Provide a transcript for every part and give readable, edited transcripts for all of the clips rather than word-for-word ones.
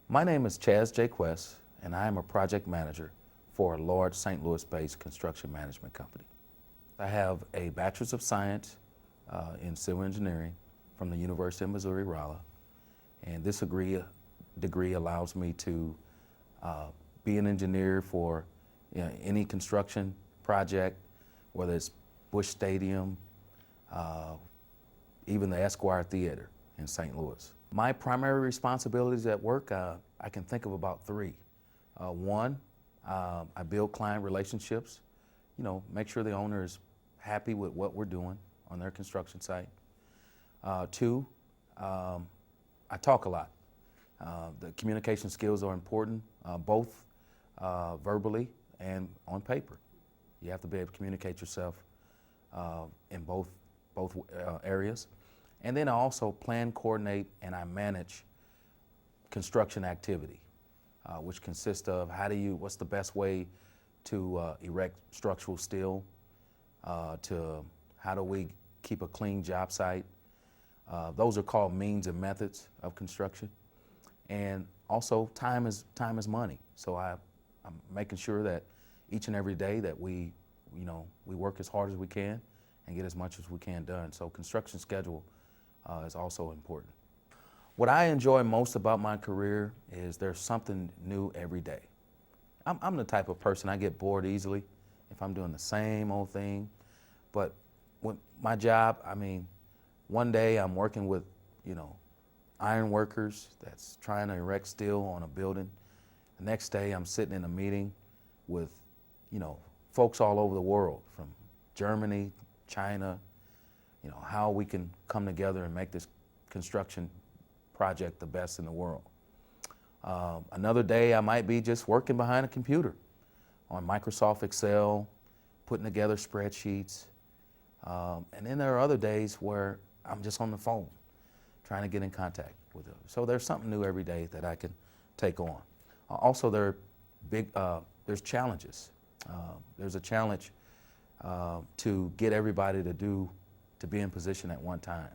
My name is Chaz Jaquest, and I am a project manager for a large St. Louis-based construction management company. I have a Bachelor's of Science in Civil Engineering from the University of Missouri-Rolla, and this degree allows me to be an engineer for any construction project, whether it's Busch Stadium, even the Esquire Theater in St. Louis. My primary responsibilities at work, I can think of about three. One, I build client relationships, make sure the owner is happy with what we're doing on their construction site. Two, I talk a lot. The communication skills are important, both verbally and on paper. You have to be able to communicate yourself in both areas. And then I also plan, coordinate, and I manage construction activity, which consists of what's the best way to erect structural steel, to how do we keep a clean job site. Those are called means and methods of construction. And also time is money. So I'm making sure that each and every day that we work as hard as we can and get as much as we can done. So construction schedule is also important. What I enjoy most about my career is there's something new every day. I'm the type of person, I get bored easily if I'm doing the same old thing. But with my job, one day I'm working with, iron workers that's trying to erect steel on a building. The next day I'm sitting in a meeting with, folks all over the world, from Germany, China, how we can come together and make this construction project the best in the world. Another day I might be just working behind a computer on Microsoft Excel, putting together spreadsheets. And then there are other days where I'm just on the phone trying to get in contact with them. So there's something new every day that I can take on. Also, there's challenges. There's a challenge to get everybody to be in position at one time.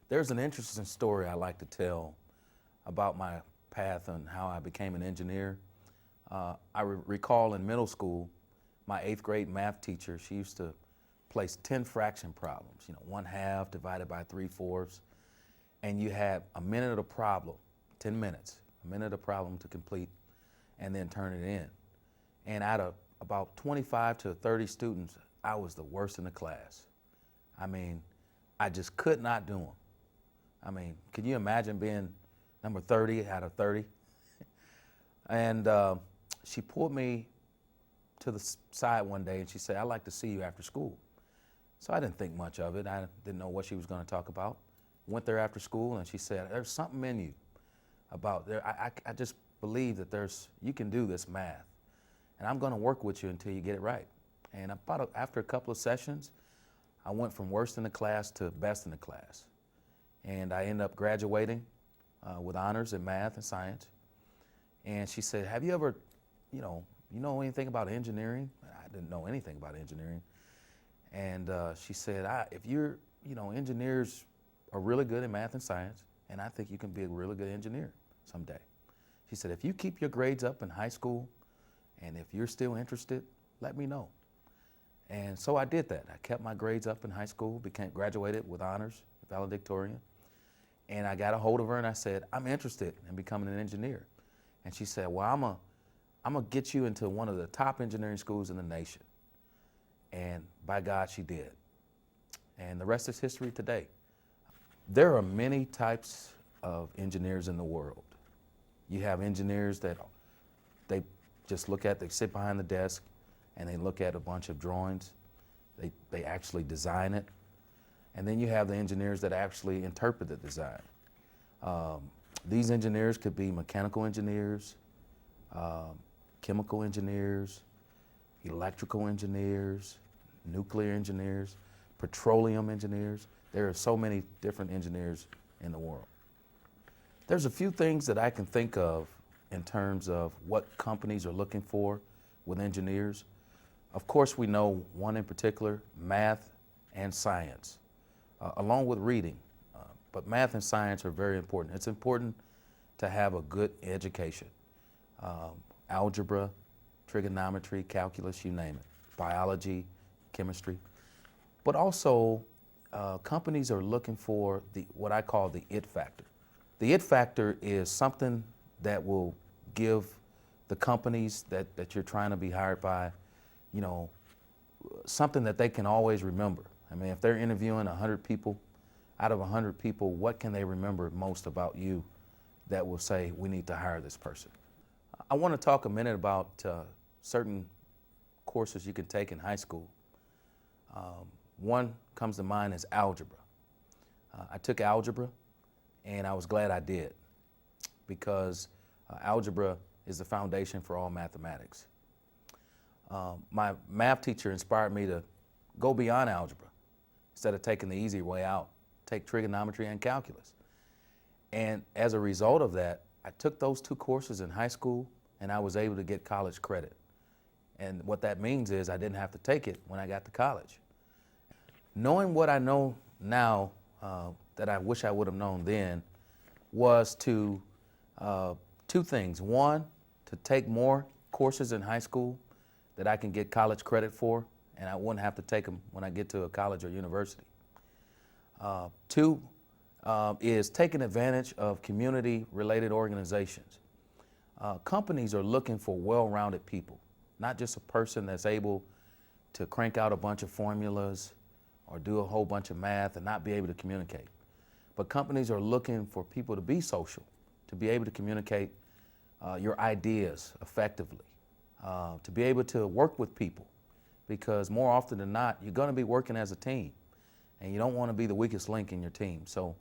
There's an interesting story I like to tell about my path and how I became an engineer. I recall in middle school, my 8th grade math teacher, she used to place 10 fraction problems, 1/2 divided by 3/4, and you had a minute of the problem, 10 minutes, a minute of the problem to complete, and then turn it in. And out of about 25 to 30 students, I was the worst in the class. I just could not do them. Can you imagine being number 30 out of 30? And she pulled me to the side one day and she said, "I'd like to see you after school." So I didn't think much of it. I didn't know what she was going to talk about. Went there after school and she said, "There's something in you about there. I just believe that you can do this math, and I'm going to work with you until you get it right." And after a couple of sessions, I went from worst in the class to best in the class. And I ended up graduating with honors in math and science. And she said, "Have you ever, you know anything about engineering?" I didn't know anything about engineering. And she said, "Engineers are really good in math and science, and I think you can be a really good engineer someday." She said, "If you keep your grades up in high school, and if you're still interested, let me know." And so I did that. I kept my grades up in high school, graduated with honors, valedictorian. And I got a hold of her and I said, "I'm interested in becoming an engineer." And she said, "Well, I'm gonna get you into one of the top engineering schools in the nation." And by God, she did. And the rest is history today. There are many types of engineers in the world. You have engineers that they sit behind the desk and they look at a bunch of drawings. They actually design it. And then you have the engineers that actually interpret the design. These engineers could be mechanical engineers, chemical engineers, electrical engineers, nuclear engineers, petroleum engineers. There are so many different engineers in the world. There's a few things that I can think of in terms of what companies are looking for with engineers. Of course, we know one in particular, math and science, along with reading. But math and science are very important. It's important to have a good education. Algebra, trigonometry, calculus, you name it, biology, chemistry. But also, companies are looking for what I call the it factor. The it factor is something that will give the companies that you're trying to be hired by, you know, something that they can always remember. I mean, if they're interviewing 100 people, out of 100 people, what can they remember most about you that will say, we need to hire this person? I want to talk a minute about certain courses you can take in high school. One comes to mind is algebra. I took algebra, and I was glad I did, because algebra is the foundation for all mathematics. My math teacher inspired me to go beyond algebra. Instead of taking the easy way out, take trigonometry and calculus. And as a result of that, I took those two courses in high school, and I was able to get college credit. And what that means is I didn't have to take it when I got to college. Knowing what I know now that I wish I would have known then was to two things. One, to take more courses in high school that I can get college credit for, and I wouldn't have to take them when I get to a college or university. Two is taking advantage of community-related organizations. Companies are looking for well-rounded people, not just a person that's able to crank out a bunch of formulas or do a whole bunch of math and not be able to communicate. But companies are looking for people to be social, to be able to communicate your ideas effectively, to be able to work with people, because more often than not, you're going to be working as a team, and you don't want to be the weakest link in your team. So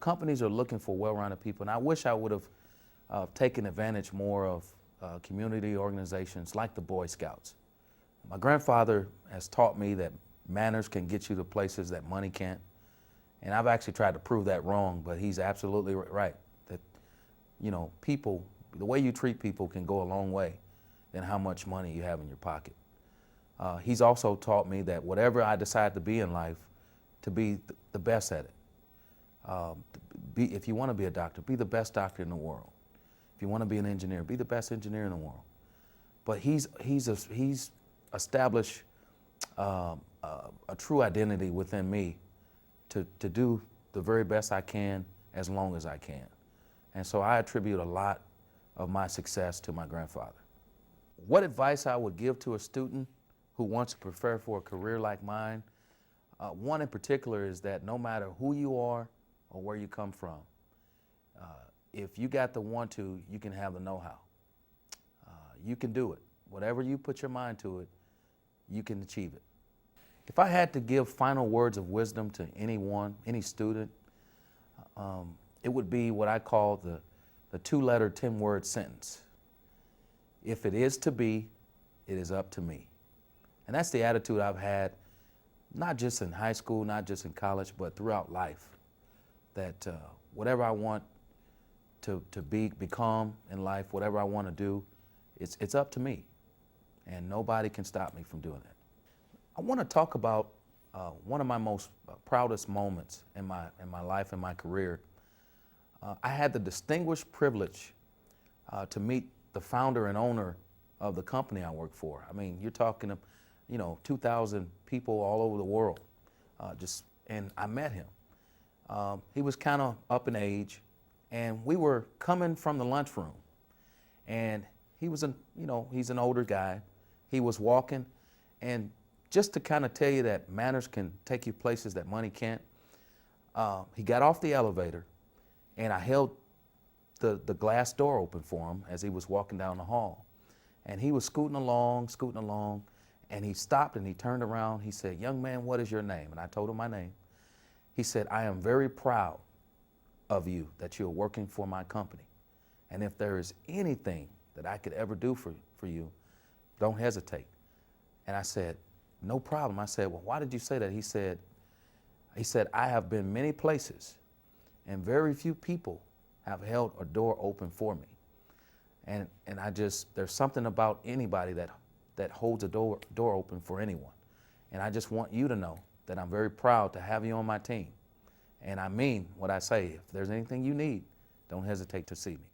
companies are looking for well-rounded people, and I wish I would have taken advantage more of community organizations like the Boy Scouts. My grandfather has taught me that manners can get you to places that money can't, and I've actually tried to prove that wrong, but he's absolutely right, that, you know, people, the way you treat people can go a long way than how much money you have in your pocket. He's also taught me that whatever I decide to be in life, to be the best at it. If you want to be a doctor, be the best doctor in the world. If you want to be an engineer, be the best engineer in the world. But he's established a true identity within me to do the very best I can as long as I can. And so I attribute a lot of my success to my grandfather. What advice I would give to a student who wants to prepare for a career like mine? One in particular is that no matter who you are or where you come from, if you got the want to, you can have the know-how. You can do it. Whatever you put your mind to it, you can achieve it. If I had to give final words of wisdom to anyone, any student, it would be what I call the two-letter, 10-word sentence. If it is to be, it is up to me. And that's the attitude I've had, not just in high school, not just in college, but throughout life. That whatever I want to become in life, whatever I want to do, it's up to me. And nobody can stop me from doing that. I want to talk about one of my most proudest moments in my life and my career. I had the distinguished privilege to meet the founder and owner of the company I work for. I mean, you're talking, 2,000 people all over the world. And I met him. He was kind of up in age, and we were coming from the lunchroom, and he was he's an older guy. He was walking, and just to kind of tell you that manners can take you places that money can't, he got off the elevator, and I held the glass door open for him as he was walking down the hall. And he was scooting along, and he stopped and he turned around. He said, "Young man, what is your name?" And I told him my name. He said, "I am very proud of you that you're working for my company. And if there is anything that I could ever do for you, don't hesitate." And I said, "No problem." I said, "Well, why did you say that?" He said, "I have been many places, and very few people have held a door open for me. And there's something about anybody that holds a door open for anyone. And I just want you to know that I'm very proud to have you on my team. And I mean what I say. If there's anything you need, don't hesitate to see me.